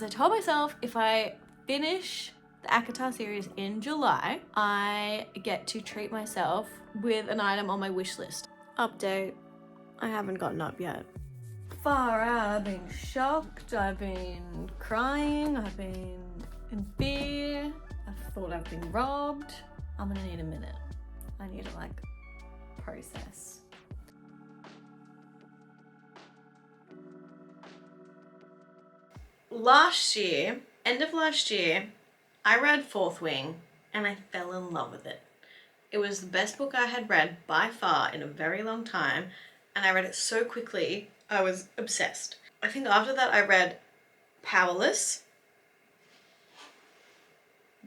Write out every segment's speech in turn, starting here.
because I told myself if I finish the ACOTAR series in July, I get to treat myself with an item on my wish list. Update, I haven't gotten up yet. Far out, I've been shocked, I've been crying, I've been in fear, I thought I've been robbed. I'm gonna need a minute. I need to like process. Last year, end of last year, I read Fourth Wing and I fell in love with it. It was the best book I had read by far in a very long time, and I read it so quickly, I was obsessed. I think after that I read Powerless.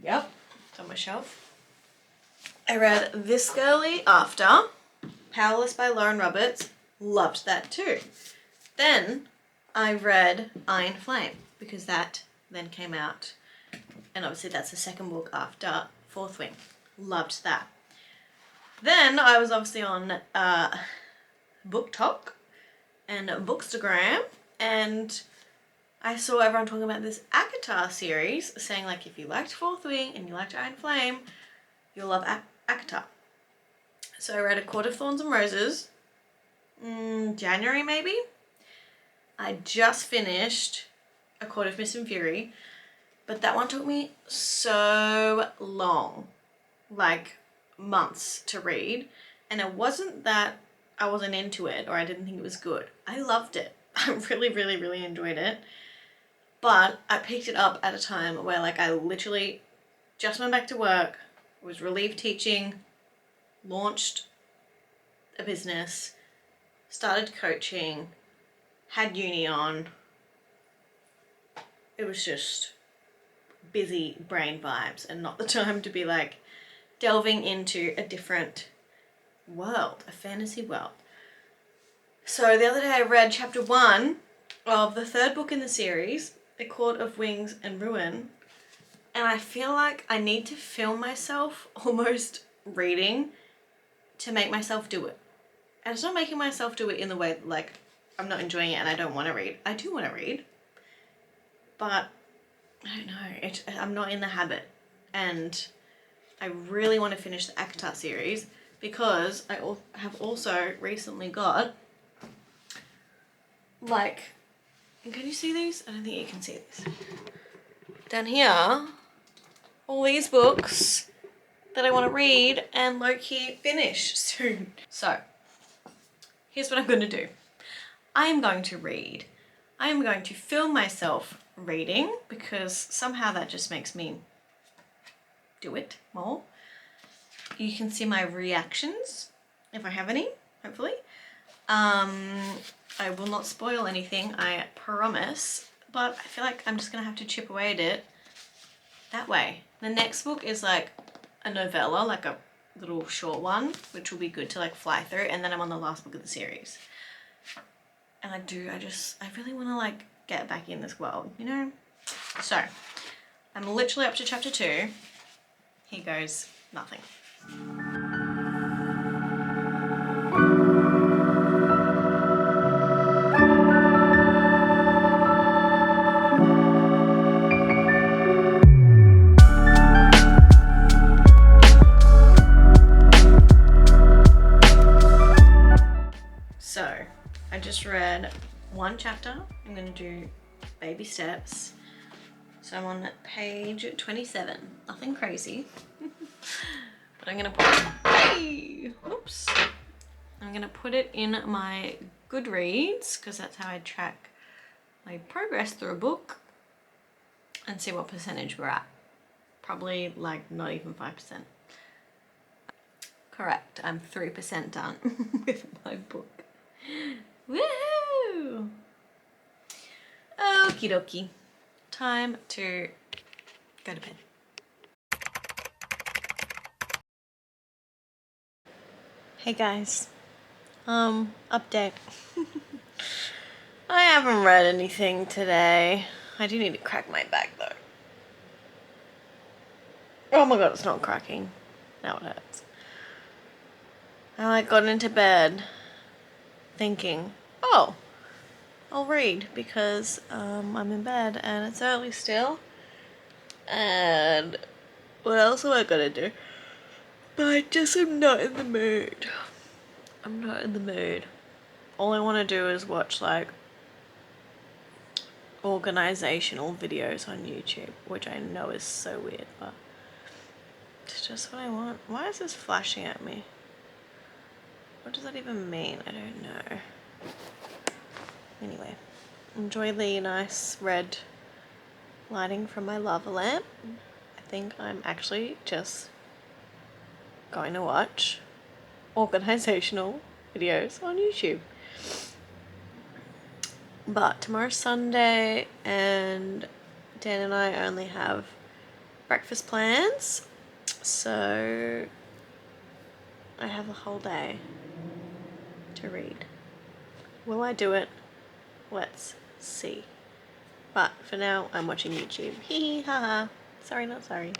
Yep, it's on my shelf. I read This Girly after. Powerless by Lauren Roberts. Loved that too. Then I read Iron Flame because that then came out, and obviously that's the second book after Fourth Wing. Loved that. Then I was obviously on BookTok and Bookstagram, and I saw everyone talking about this ACOTAR series, saying like if you liked Fourth Wing and you liked Iron Flame, you'll love ACOTAR. So I read A Court of Thorns and Roses, January maybe. I just finished A Court of Mist and Fury, but that one took me so long, like months to read, and it wasn't that I wasn't into it or I didn't think it was good. I loved it. I really enjoyed it, but I picked it up at a time where like I literally just went back to work, was relieved teaching, launched a business, started coaching, had uni on. It was just busy brain vibes and not the time to be like delving into a different world, a fantasy world. So the other day I read chapter 1 of the third book in the series, A Court of Wings and Ruin, and I feel like I need to film myself almost reading to make myself do it. And it's not making myself do it in the way that, like, I'm not enjoying it and I don't want to read. I do want to read, but I don't know, I'm not in the habit. And I really want to finish the ACOTAR series because I have also recently got, like, can you see these? I don't think you can see these. Down here, all these books that I want to read and low-key finish soon. So, here's what I'm going to do. I am going to read. I am going to film myself reading because somehow that just makes me do it more. You can see my reactions if I have any, hopefully. I will not spoil anything, I promise, but I feel like I'm just gonna have to chip away at it that way. The next book is like a novella, like a little short one, which will be good to like fly through, and then I'm on the last book of the series. And I really want to like get back in this world, you know? So, I'm literally up to chapter 2. Here goes nothing. So, I just read one chapter. I'm going to do baby steps. So I'm on page 27. Nothing crazy. But I'm going to put it, hey, oops. I'm going to put it in my Goodreads because that's how I track my progress through a book and see what percentage we're at. Probably like not even 5%. Correct, I'm 3% done with my book. Woohoo! Okie dokie. Time to go to bed. Hey guys. Update. I haven't read anything today. I do need to crack my back though. Oh my god, it's not cracking. Now it hurts. I like got into bed thinking, oh, I'll read because I'm in bed and it's early still. And what else am I gonna do? But I just am not in the mood. I'm not in the mood. All I want to do is watch like organizational videos on YouTube, which I know is so weird, but it's just what I want. Why is this flashing at me? What does that even mean? I don't know. Anyway, enjoy the nice red lighting from my lava lamp. I think I'm actually just going to watch organizational videos on YouTube. But tomorrow's Sunday and Dan and I only have breakfast plans, so I have a whole day to read. Will I do it? Let's see. But for now, I'm watching YouTube. Hee hee haha. Sorry, not sorry.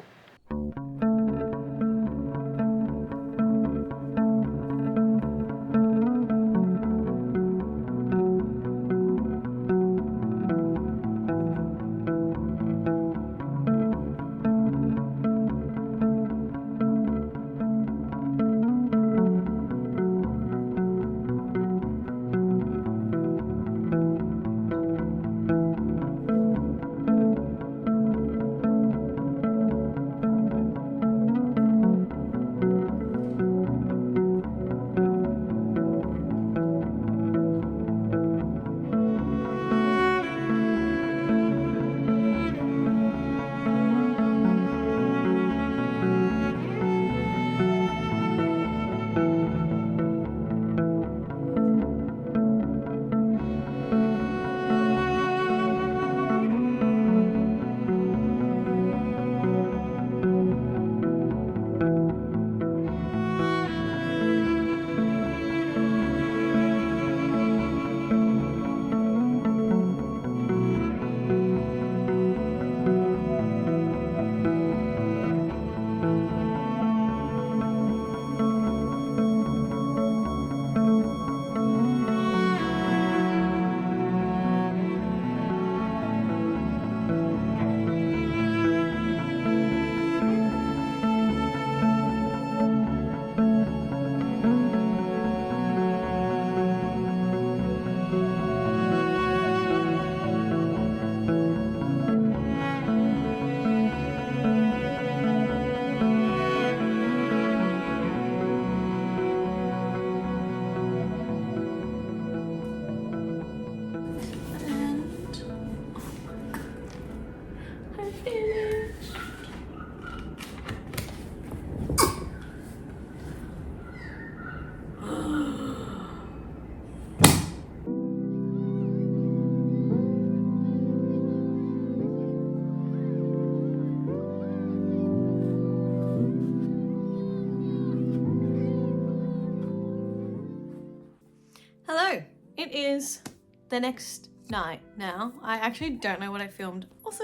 Hello, it is the next night now. I actually don't know what I filmed. Also,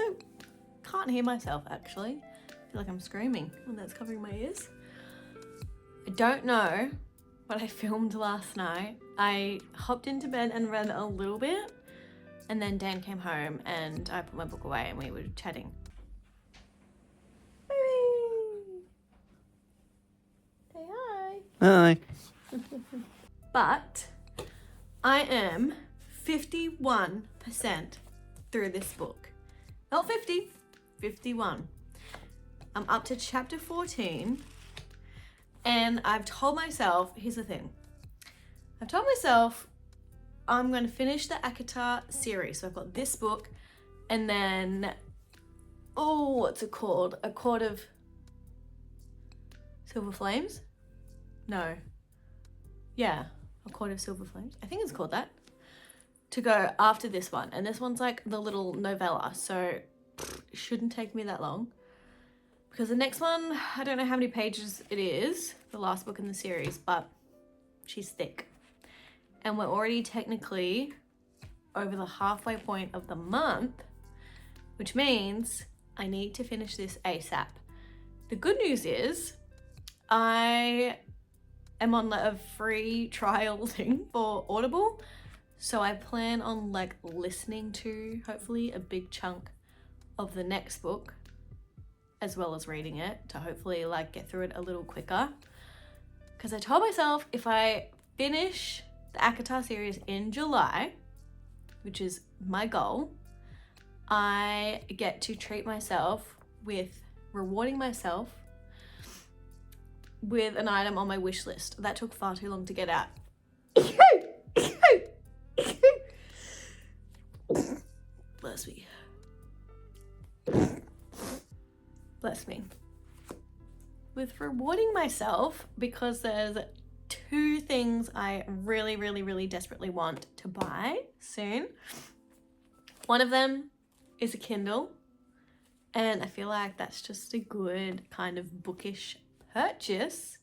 can't hear myself actually. I feel like I'm screaming and that's covering my ears. I don't know what I filmed last night. I hopped into bed and read a little bit and then Dan came home and I put my book away and we were chatting. Say hi. Hi. But I am 51% through this book. Not 50, 51. I'm up to chapter 14 and I've told myself, here's the thing. I've told myself I'm going to finish the ACOTAR series. So I've got this book and then, oh, what's it called? A Court of Silver Flames? No. Yeah. A Court of Silver Flames. I think it's called that. To go after this one. And this one's like the little novella. So it shouldn't take me that long. Because the next one, I don't know how many pages it is. The last book in the series. But she's thick. And we're already technically over the halfway point of the month. Which means I need to finish this ASAP. The good news is I am on a free trial thing for Audible. So I plan on like listening to hopefully a big chunk of the next book as well as reading it to hopefully like get through it a little quicker. Because I told myself if I finish the ACOTAR series in July, which is my goal, I get to treat myself with rewarding myself with an item on my wish list. That took far too long to get out. Bless me. Bless me. With rewarding myself because there's 2 things I really, really, really desperately want to buy soon. One of them is a Kindle, and I feel like that's just a good kind of bookish purchase.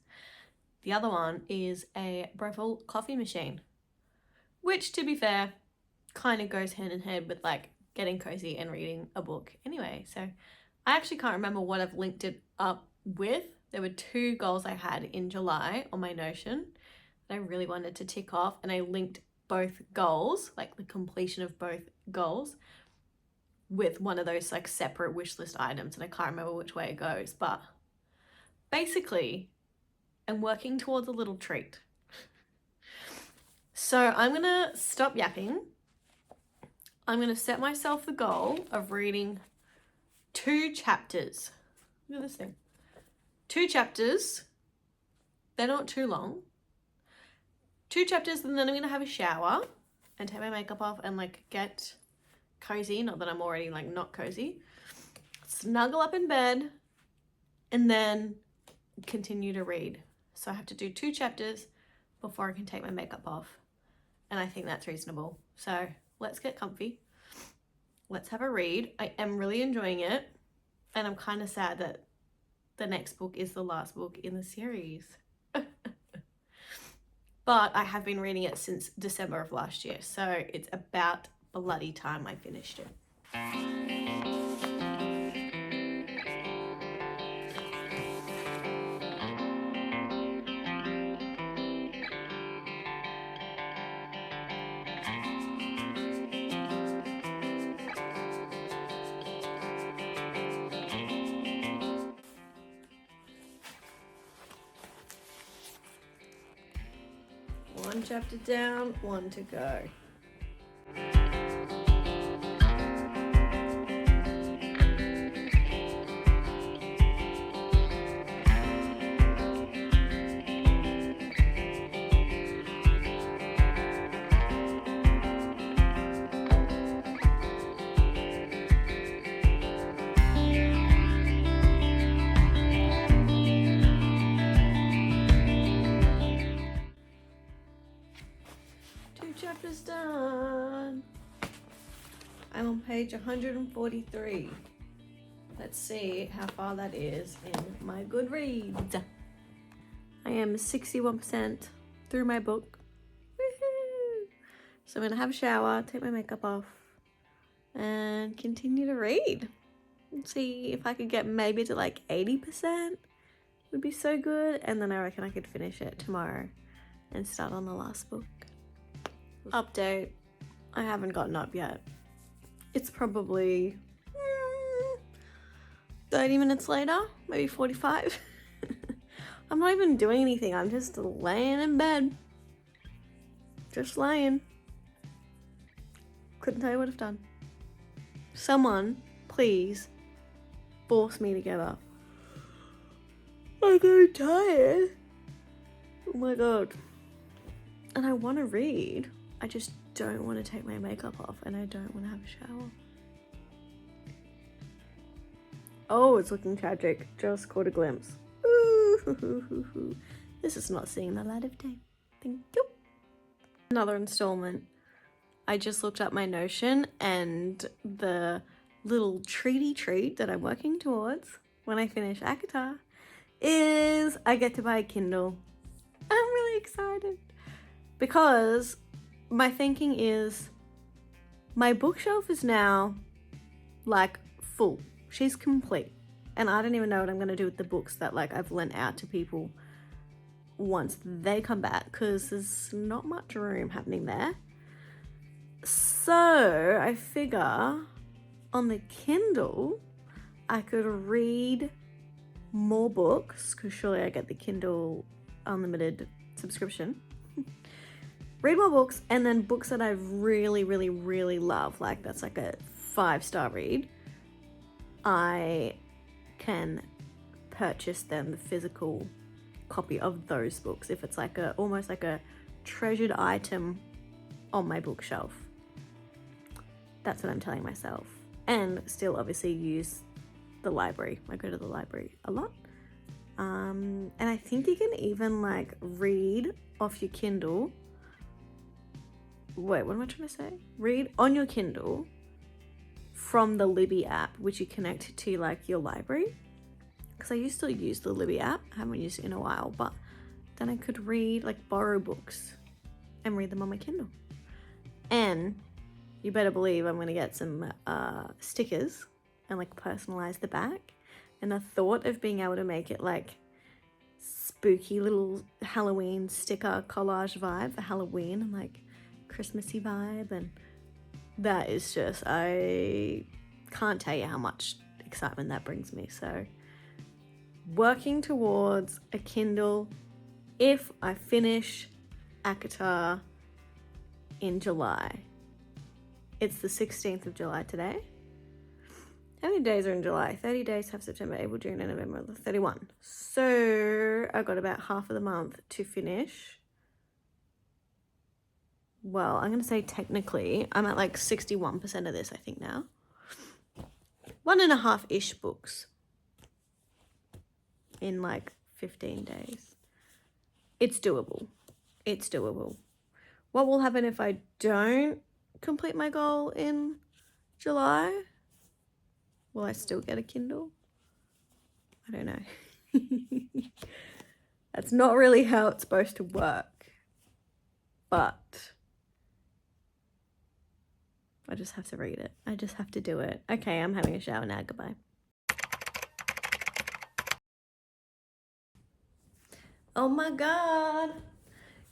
The other one is a Breville coffee machine, which to be fair kind of goes hand in hand with like getting cozy and reading a book anyway. So I actually can't remember what I've linked it up with. There were 2 goals I had in July on my Notion that I really wanted to tick off, and I linked both goals, like the completion of both goals, with one of those like separate wish list items, and I can't remember which way it goes, but basically I'm working towards a little treat. So I'm gonna stop yapping. I'm gonna set myself the goal of reading 2 chapters. Look at this thing. 2 chapters. They're not too long. 2 chapters, and then I'm gonna have a shower and take my makeup off and like get cozy. Not that I'm already like not cozy. Snuggle up in bed and then continue to read. So I have to do 2 chapters before I can take my makeup off. And I think that's reasonable. So let's get comfy. Let's have a read. I am really enjoying it. And I'm kind of sad that the next book is the last book in the series. But I have been reading it since December of last year. So it's about bloody time I finished it. One chapter down, 1 to go. Chapters done. I'm on page 143. Let's see how far that is in my Goodreads. I am 61% through my book. Woohoo! So I'm gonna have a shower, take my makeup off, and continue to read. Let's see if I could get maybe to like 80%. Would be so good. And then I reckon I could finish it tomorrow and start on the last book. Update, I haven't gotten up yet. It's probably 30 minutes later, maybe 45. I'm not even doing anything, I'm just laying in bed. Just laying. Couldn't tell you what I've done. Someone, please, force me to get up. I'm so tired. Oh my god. And I want to read. I just don't want to take my makeup off, and I don't want to have a shower. Oh, it's looking tragic. Just caught a glimpse. Ooh, this is not seeing the light of day. Thank you. Another installment. I just looked up my Notion, and the little treat that I'm working towards when I finish ACOTAR is I get to buy a Kindle. I'm really excited because my thinking is my bookshelf is now like full. She's complete. And I don't even know what I'm going to do with the books that like I've lent out to people once they come back, because there's not much room happening there. So I figure on the Kindle, I could read more books, because surely I get the Kindle Unlimited subscription. Read more books, and then books that I really, really, really love, like that's like a 5-star read, I can purchase them the physical copy of those books if it's like almost like a treasured item on my bookshelf. That's what I'm telling myself. And still obviously use the library. I go to the library a lot. And I think you can even like read off your Kindle. Wait, what am I trying to say? Read on your Kindle from the Libby app, which you connect to like your library. Because I used to use the Libby app. I haven't used it in a while, but then I could read, like borrow books and read them on my Kindle. And you better believe I'm going to get some stickers and like personalize the back. And the thought of being able to make it like spooky little Halloween sticker collage vibe for Halloween and like Christmassy vibe, and that is just, I can't tell you how much excitement that brings me. So working towards a Kindle if I finish ACOTAR in July. It's the 16th of July today. How many days are in July? 30 days have September, April, June, and November. 31. So I got about half of the month to finish. Well, I'm going to say technically I'm at like 61% of this, I think now. 1.5-ish books in like 15 days. It's doable. It's doable. What will happen if I don't complete my goal in July? Will I still get a Kindle? I don't know. That's not really how it's supposed to work. But I just have to read it. I just have to do it. Okay, I'm having a shower now. Goodbye. Oh my God.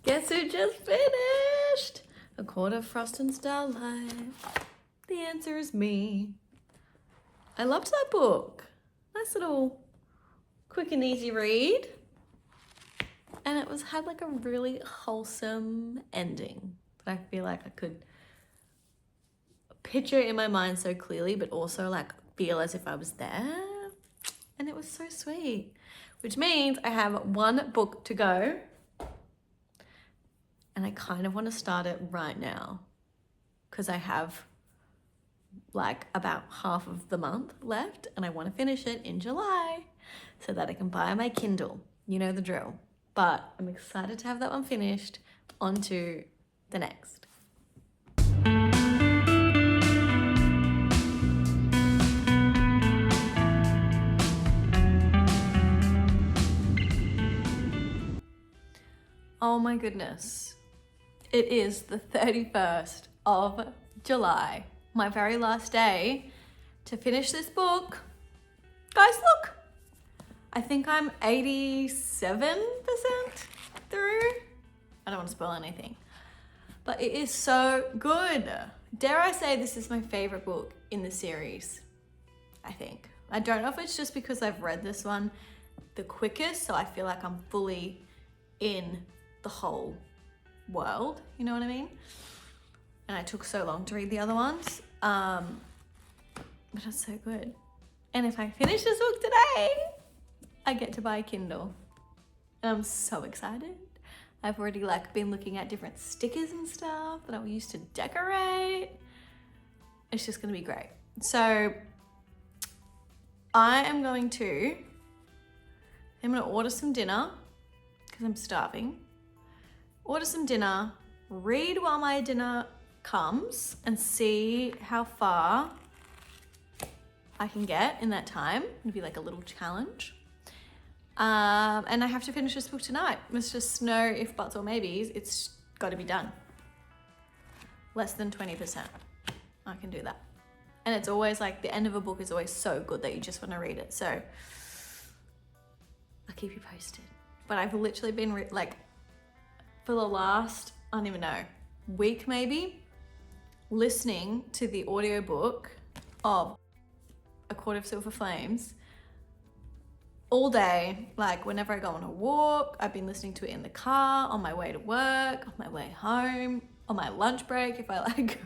Guess who just finished? A Court of Frost and Starlight. The answer is me. I loved that book. Nice little quick and easy read. And it had like a really wholesome ending that I feel like I could picture in my mind so clearly, but also like feel as if I was there. And it was so sweet, which means I have one book to go. And I kind of want to start it right now because I have like about half of the month left and I want to finish it in July so that I can buy my Kindle. You know the drill. But I'm excited to have that one finished. On to the next. Oh my goodness. It is the 31st of July, my very last day to finish this book. Guys, look. I think I'm 87% through. I don't want to spoil anything, but it is so good. Dare I say this is my favorite book in the series, I think. I don't know if it's just because I've read this one the quickest, so I feel like I'm fully in the whole world, you know what I mean? And I took so long to read the other ones, but it's so good. And if I finish this book today, I get to buy a Kindle. I'm so excited. I've already like been looking at different stickers and stuff that I will use to decorate. It's just gonna be great. So I'm gonna order some dinner because I'm starving. Order some dinner, read while my dinner comes and see how far I can get in that time. It'll be like a little challenge. And I have to finish this book tonight. It's just no if, buts, or maybes. It's got to be done. Less than 20%. I can do that. And it's always like the end of a book is always so good that you just want to read it. So I'll keep you posted. But I've literally been for the last, I don't even know, week maybe, listening to the audiobook of A Court of Silver Flames all day. Like whenever I go on a walk, I've been listening to it in the car, on my way to work, on my way home, on my lunch break. If I like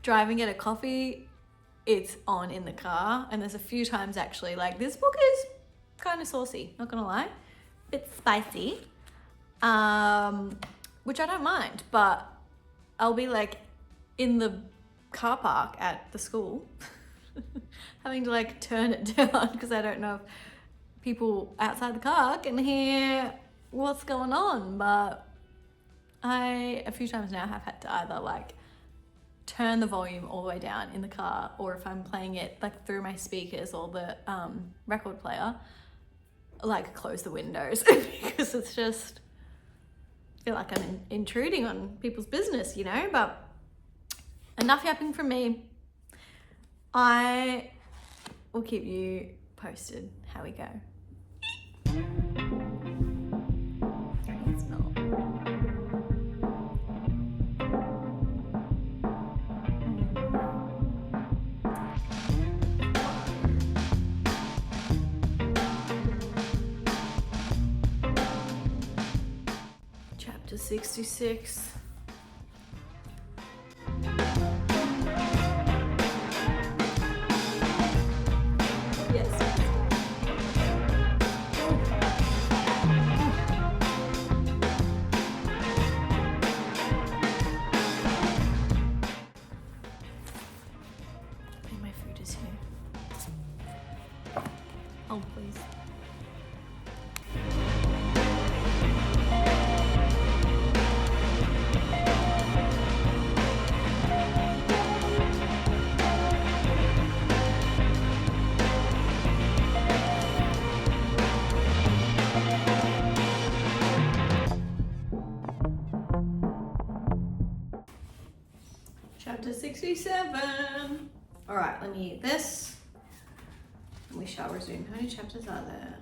drive and get a coffee, it's on in the car. And there's a few times actually, like this book is kind of saucy, not gonna lie. It's spicy, which I don't mind, but I'll be like in the car park at the school having to like turn it down because I don't know if people outside the car can hear what's going on. But I a few times now have had to either like turn the volume all the way down in the car, or if I'm playing it like through my speakers or the record player, like close the windows because it's just, I feel like I'm intruding on people's business, you know. But enough yapping from me. I will keep you posted how we go. It's not. Chapter 66. Oh, please. Chapter 67. All right, let me eat this. And we shall resume. How many chapters are there?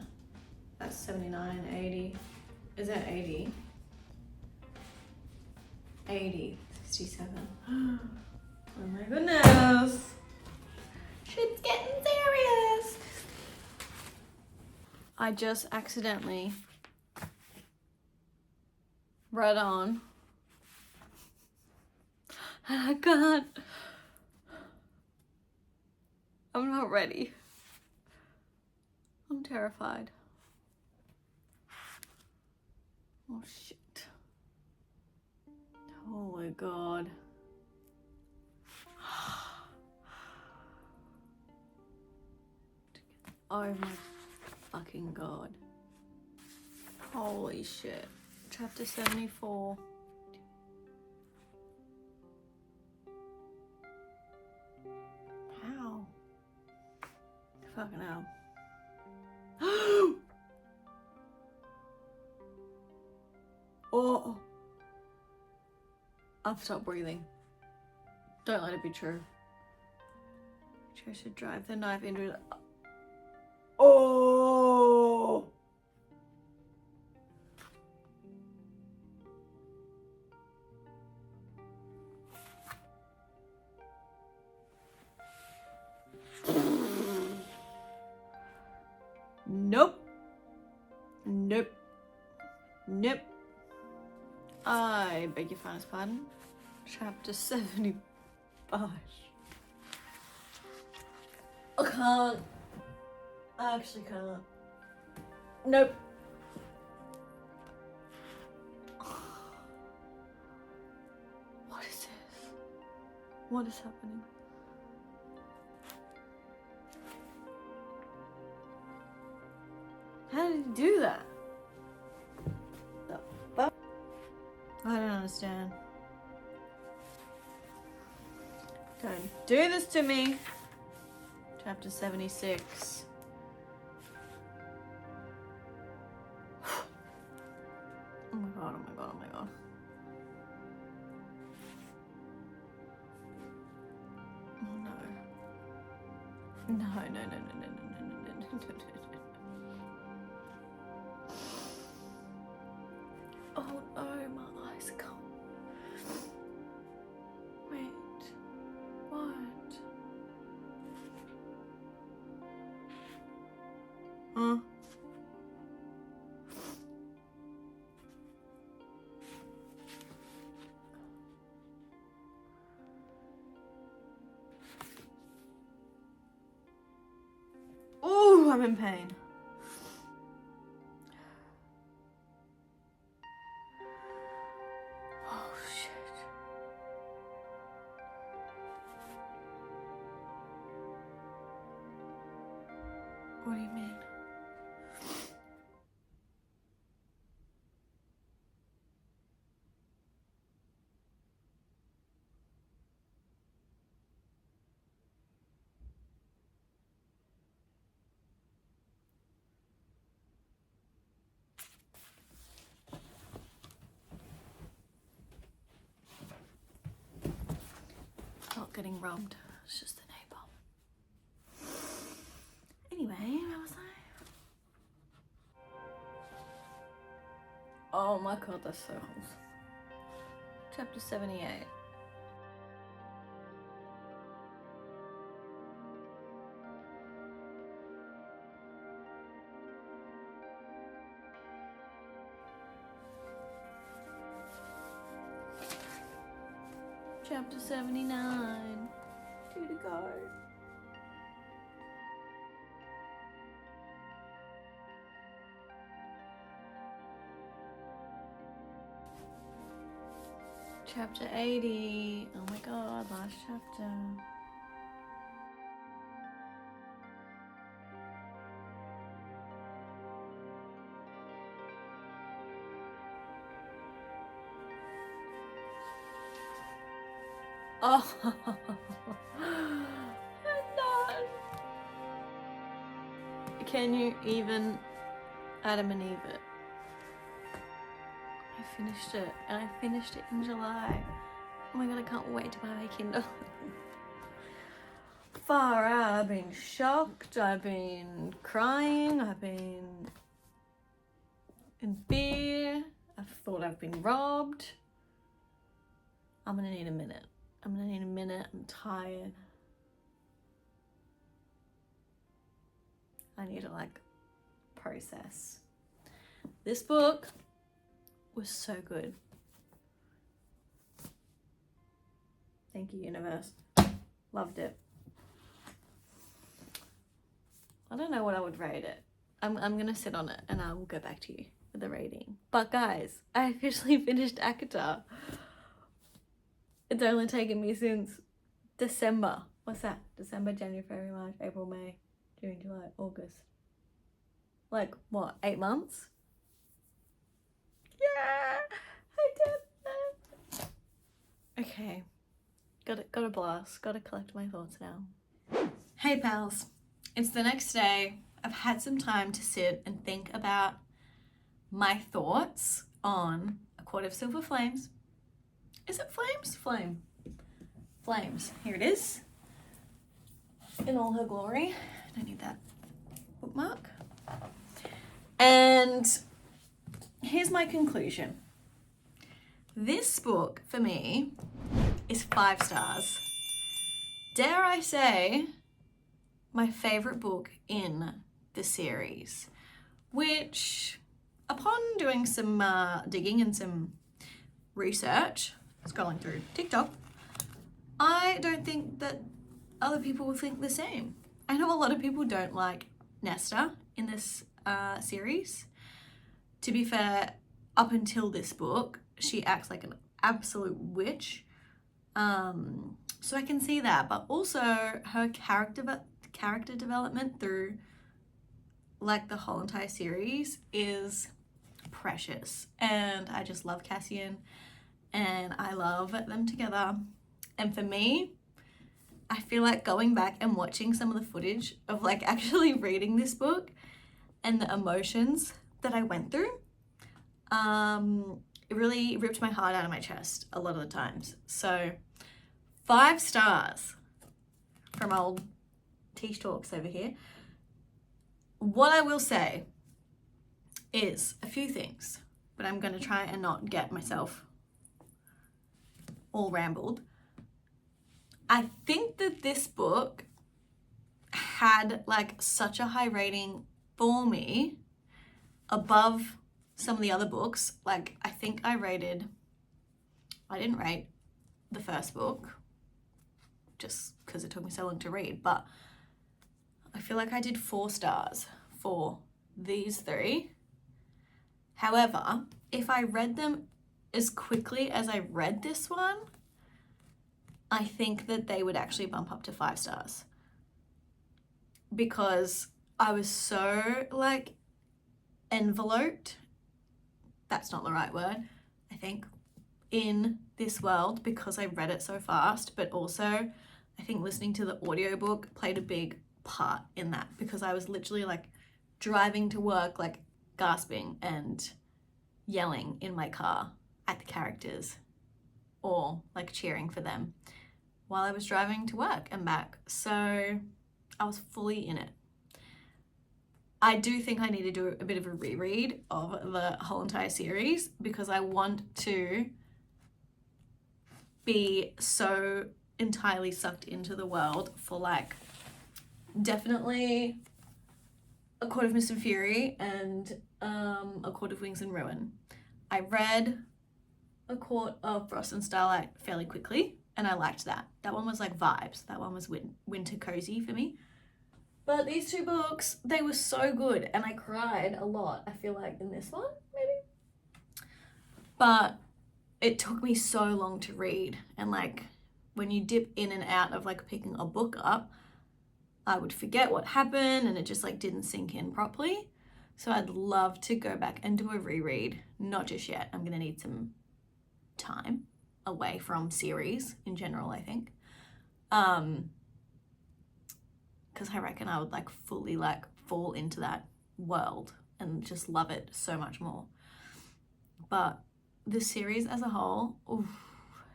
That's 79, 80. Is that 80? 80, 67. Oh my goodness. Shit's getting serious. I just accidentally read on. And I can't. I'm not ready. I'm terrified. Oh shit. Oh my god. Oh my fucking god. Holy shit. Chapter 74. How? Fucking hell. Oh. I've stopped breathing. Don't let it be true. Tiesh should drive the knife into it. Oh. Nope. Nope. Nope. I beg your father's pardon. Chapter 75. I can't. I actually can't. Nope. What is this? What is happening? How did he do that? The fuck? I don't understand. Don't do this to me. Chapter 76. Oh my god, oh my god, oh my god. Oh no. No, no, no, no, no, no, no, no, no, no, no. Oh no, my eyes are gone. Wait. Ooh, I'm in pain. Oh, shit. What do you mean? Not getting robbed. It's just the neighbor. Anyway, where was I? Oh my god, that's so wholesome. Chapter 78. Chapter 79. 2 to go. Chapter 80. Oh my god, last chapter. Oh, I'm done. Can you even Adam and Eve it? I finished it, and I finished it in July. Oh my god, I can't wait to buy my Kindle. Far out, I've been shocked, I've been crying, I've been in fear, I've thought I've been robbed. I'm gonna need a minute. I'm tired. I need to like process. This book was so good. Thank you, universe. Loved it. I don't know what I would rate it. I'm gonna sit on it and I will go back to you with the rating. But guys, I officially finished ACOTAR. It's only taken me since December. What's that? December, January, February, March, April, May, June, July, August. Like what, 8 months? Yeah, I did it. Okay, got a blast. Got to collect my thoughts now. Hey pals, it's the next day. I've had some time to sit and think about my thoughts on A Court of Silver Flames. Is it Flames? Flames. Here it is. In all her glory. Don't need that bookmark. And here's my conclusion. This book, for me, is 5 stars. Dare I say, my favorite book in the series, which, upon doing some digging and some research, scrolling through TikTok, I don't think that other people will think the same. I know a lot of people don't like Nesta in this series. To be fair, up until this book, she acts like an absolute witch. So I can see that, but also her character development through like the whole entire series is precious. And I just love Cassian and I love them together. And for me, I feel like going back and watching some of the footage of like actually reading this book and the emotions that I went through, it really ripped my heart out of my chest a lot of the times. So 5 stars from old tieshtalks over here. What I will say is a few things, but I'm going to try and not get myself all rambled. I think that this book had like such a high rating for me above some of the other books. Like, I think I didn't rate the first book just because it took me so long to read, but I feel like I did 4 stars for these 3. However, if I read them as quickly as I read this one, I think that they would actually bump up to 5 stars, because I was so like enveloped, that's not the right word, I think, in this world because I read it so fast. But also I think listening to the audiobook played a big part in that, because I was literally like driving to work, like gasping and yelling in my car at the characters, or like cheering for them while I was driving to work and back. So I was fully in it. I do think I need to do a bit of a reread of the whole entire series, because I want to be so entirely sucked into the world for like definitely A Court of Mist and Fury and A Court of Wings and Ruin. I read A Court of Frost and Starlight fairly quickly, and I liked that. That one was like vibes. That one was winter cozy for me. But these 2 books, they were so good, and I cried a lot, I feel like, in this one, maybe. But it took me so long to read, and like when you dip in and out of like picking a book up, I would forget what happened and it just like didn't sink in properly. So I'd love to go back and do a reread. Not just yet. I'm gonna need some time away from series in general, I think. Because I reckon I would like fully like fall into that world and just love it so much more. But the series as a whole, oof,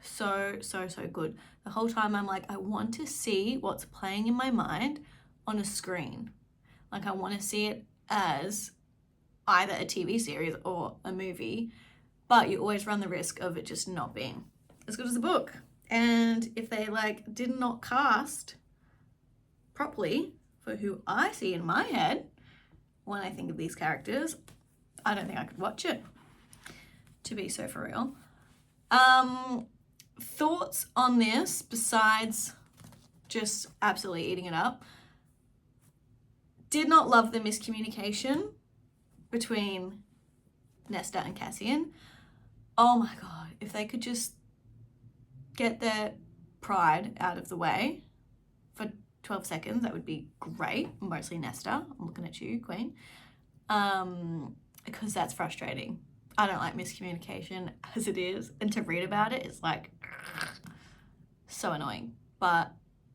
so good. The whole time I'm like, I want to see what's playing in my mind on a screen. Like, I want to see it as either a TV series or a movie, but you always run the risk of it just not being as good as the book. And if they like did not cast properly for who I see in my head when I think of these characters, I don't think I could watch it, to be so for real. Thoughts on this besides just absolutely eating it up? Did not love the miscommunication between Nesta and Cassian. Oh my god, if they could just get their pride out of the way for 12 seconds, that would be great. Mostly Nesta, I'm looking at you, Queen. Because that's frustrating. I don't like miscommunication as it is, and to read about it is like so annoying. But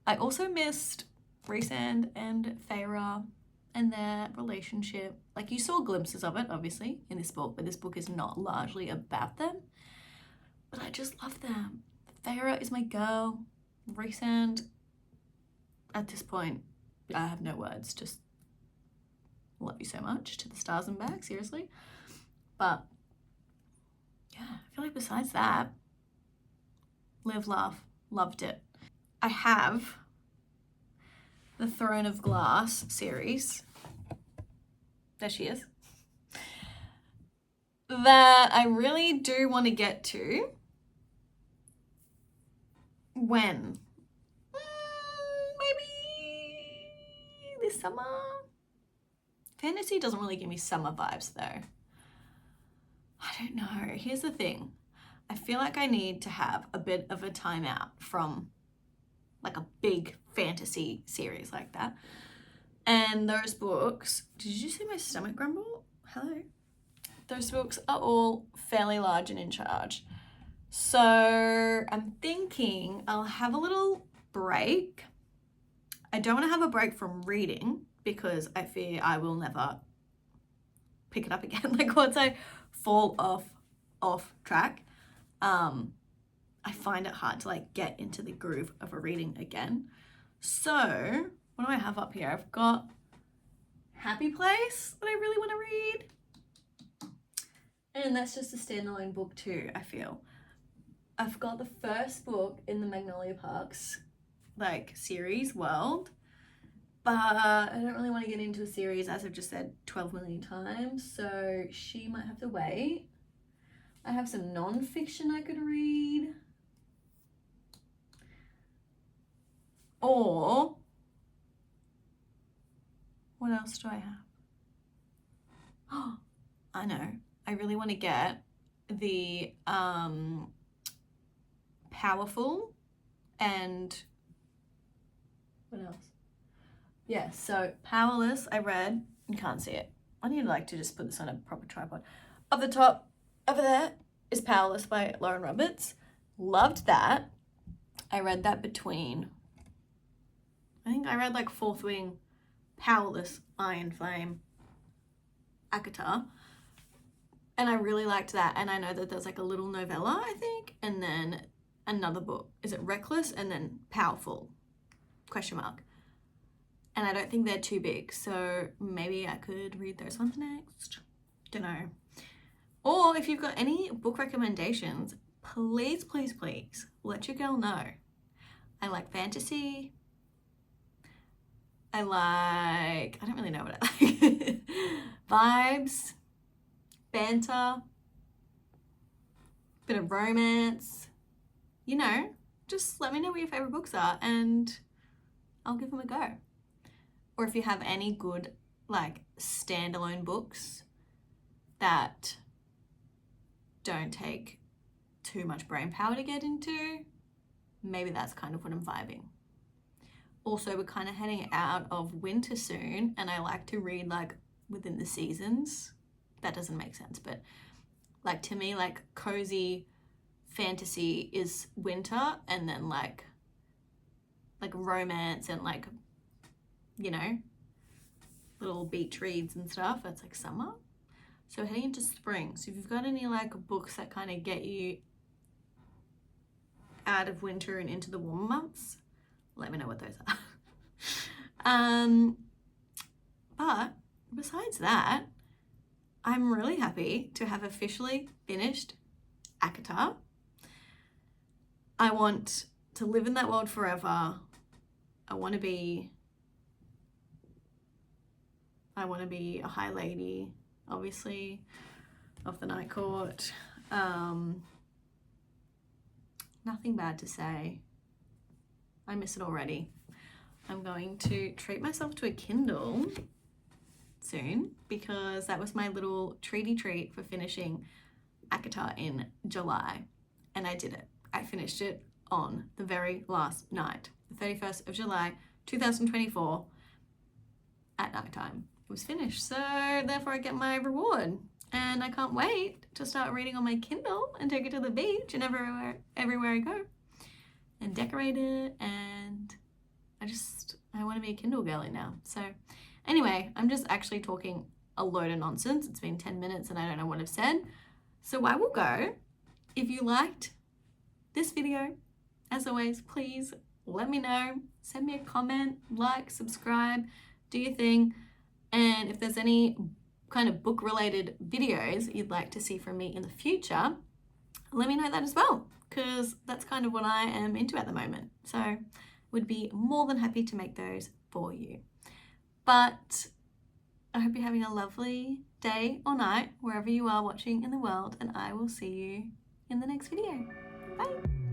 I also missed Rhysand and Feyre and their relationship. Like, you saw glimpses of it, obviously, in this book, but this book is not largely about them. But I just love them. Feyre is my girl. Rhysand, at this point, I have no words. Just love you so much, to the stars and back, seriously. But yeah, I feel like besides that, live, laugh, loved it. I have the Throne of Glass series. There she is. That I really do want to get to. When? Maybe this summer. Fantasy doesn't really give me summer vibes though. I don't know. Here's the thing. I feel like I need to have a bit of a timeout from like a big fantasy series like that. And those books, did you see my stomach grumble? Hello. Those books are all fairly large and in charge. So I'm thinking I'll have a little break. I don't want to have a break from reading because I fear I will never pick it up again. Like, once I fall off track, I find it hard to like get into the groove of a reading again. So what do I have up here? I've got Happy Place that I really want to read. And that's just a standalone book too, I feel. I've got the first book in the Magnolia Parks like series world. But I don't really want to get into a series, as I've just said 12 million times, so she might have to wait. I have some non-fiction I could read. Or, what else do I have? Oh, I know. I really want to get the Powerful and what else? Yeah, so Powerless, I read. You can't see it. I need like to just put this on a proper tripod. Up the top, over there, is Powerless by Lauren Roberts. Loved that. I read that between, I think I read like Fourth Wing, Powerless, Iron Flame, ACOTAR. And I really liked that. And I know that there's like a little novella, I think, and then another book. Is it Reckless? And then Powerful, ? And I don't think they're too big, so maybe I could read those ones next. Don't know. Or if you've got any book recommendations, please, please, please let your girl know. I like fantasy. I don't really know what I like. Vibes, banter, bit of romance. You know, just let me know what your favorite books are and I'll give them a go. Or if you have any good like standalone books that don't take too much brain power to get into, maybe that's kind of what I'm vibing. Also, we're kind of heading out of winter soon, and I like to read like within the seasons. That doesn't make sense, but like to me, like cozy fantasy is winter, and then like romance and like, you know, little beach reads and stuff, that's like summer. So heading into spring. So if you've got any like books that kind of get you out of winter and into the warmer months, let me know what those are. But besides that, I'm really happy to have officially finished ACOTAR. I want to live in that world forever. I want to be a high lady, obviously, of the Night Court. Nothing bad to say. I miss it already. I'm going to treat myself to a Kindle soon because that was my little treaty treat for finishing ACOTAR in July. And I did it. I finished it on the very last night, the 31st of July, 2024, at nighttime. It was finished, so therefore I get my reward. And I can't wait to start reading on my Kindle and take it to the beach and everywhere I go and decorate it. And I want to be a Kindle girly now. So anyway, I'm just actually talking a load of nonsense. It's been 10 minutes and I don't know what I've said. So I will go. If you liked this video, as always, please let me know. Send me a comment, like, subscribe, do your thing. And if there's any kind of book related videos you'd like to see from me in the future, let me know that as well, because that's kind of what I am into at the moment. So would be more than happy to make those for you. But I hope you're having a lovely day or night wherever you are watching in the world, and I will see you in the next video. Bye.